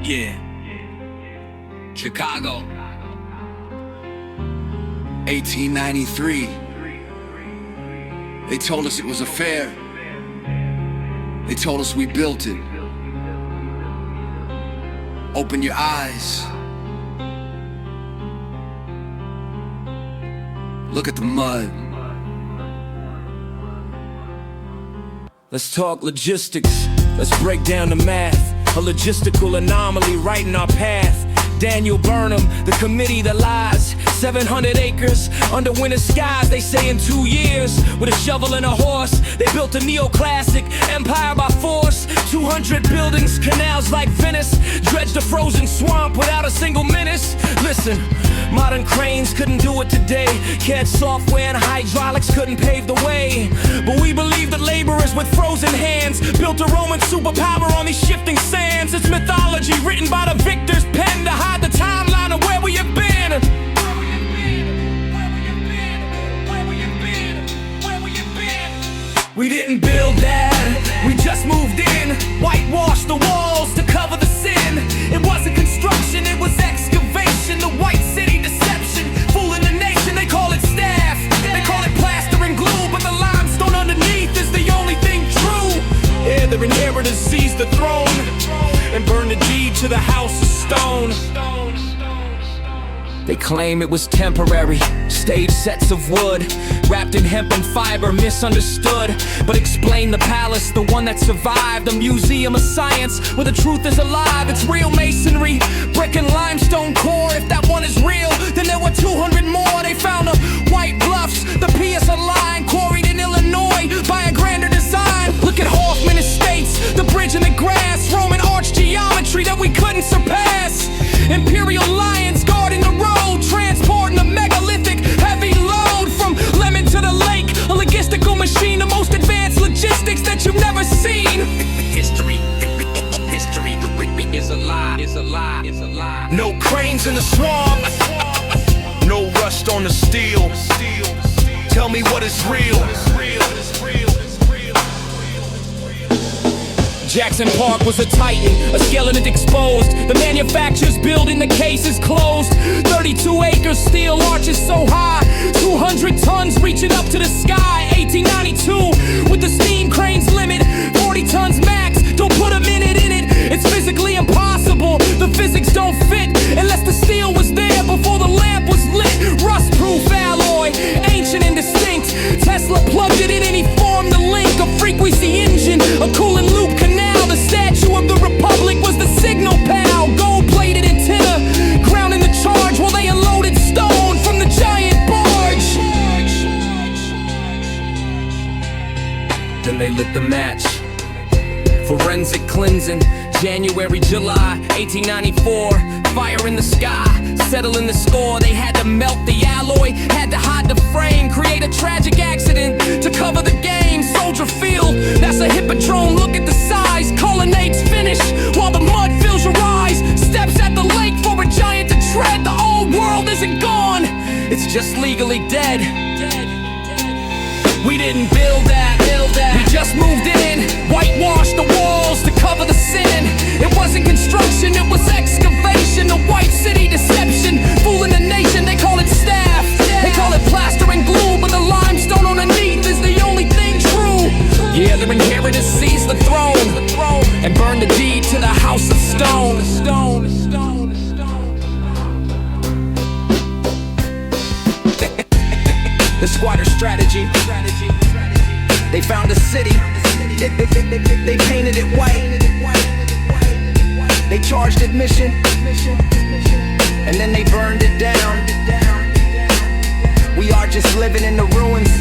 Yeah. Chicago. 1893. They told us it was a fair. They told us we built it. Open your eyes. Look at the mud. Let's talk logistics. Let's break down the math. A logistical anomaly right in our path. Daniel Burnham, the committee that lies. 700 acres under winter skies. They say in 2 years, with a shovel and a horse, they built a neoclassic empire by force. 200 buildings, canals like Venice, dredged a frozen swamp without a single menace. Listen, modern cranes couldn't do it today. CAD software and hydraulics couldn't pave the way. But we believe that laborers with frozen hands built a Roman superpower on these shifting sands. It's mythology written by the victor's pen to hide the timeline of where we have been. We didn't build that, we just moved in. Whitewashed the walls to cover the sin. It wasn't construction, it was excavation. The white city deception, fooling the nation. They call it staff, they call it plaster and glue, but the limestone underneath is the only thing true. Yeah, their inheritors seized the throne and burned the deed to the house of stone. They claim it was temporary, stage sets of wood, wrapped in hemp and fiber, misunderstood. But explain the palace, the one that survived, a museum of science where the truth is alive. It's real masonry, brick and limestone core. If that one is real, then there were 200 more. They found the White Bluffs, the P.S. line, quarried in Illinois by a grander design. Look at Hoffman Estates, the bridge in the grass, Roman arch geometry that we couldn't surpass. Imperial lions guarding the road, transporting a megalithic heavy load from Lemon to the lake. A logistical machine, the most advanced logistics that you've never seen. History is a lie, is a lie, is a lie. No cranes in the swamp, no rust on the steel. Tell me what is real. Jackson Park was a titan, a skeleton exposed. The manufacturer's building, the case is closed. 32 acres, steel arches so high, 200 tons reaching up to the sky. 1892, with the steam cranes limit, 40 tons max, don't put a minute in it. It's physically impossible, the physics don't fit unless the steel was there before the lamp was lit. Rust-proof alloy, ancient and distinct. Tesla plugged it in and he formed the link. A frequency engine, a cooling loop canal. The Statue of the Republic was the signal pal. Gold-plated antenna, grounding the charge while they unloaded stone from the giant barge. Then they lit the match. Forensic cleansing, January, July, 1894. Fire in the sky, settling the score. They had to melt the alloy, had to hide the frame, create a tragic accident to cover the game. Soldier Field, that's a hippodrome. Look at the size, colonnades finish while the mud fills your eyes. Steps at the lake for a giant to tread. The old world isn't gone, it's just legally dead. We didn't build that, we just moved in. Whitewashed the walls to cover the sin. It wasn't construction, it was excavation. The white city deception, fooling the nation. They call it staff, they call it plaster and glue, but the limestone underneath is the only thing true. Yeah, their inheritors seized the throne and burned the deed to the house of stone. The squatter strategy. They found a city, they painted it white. They charged admission, and then they burned it down. We are just living in the ruins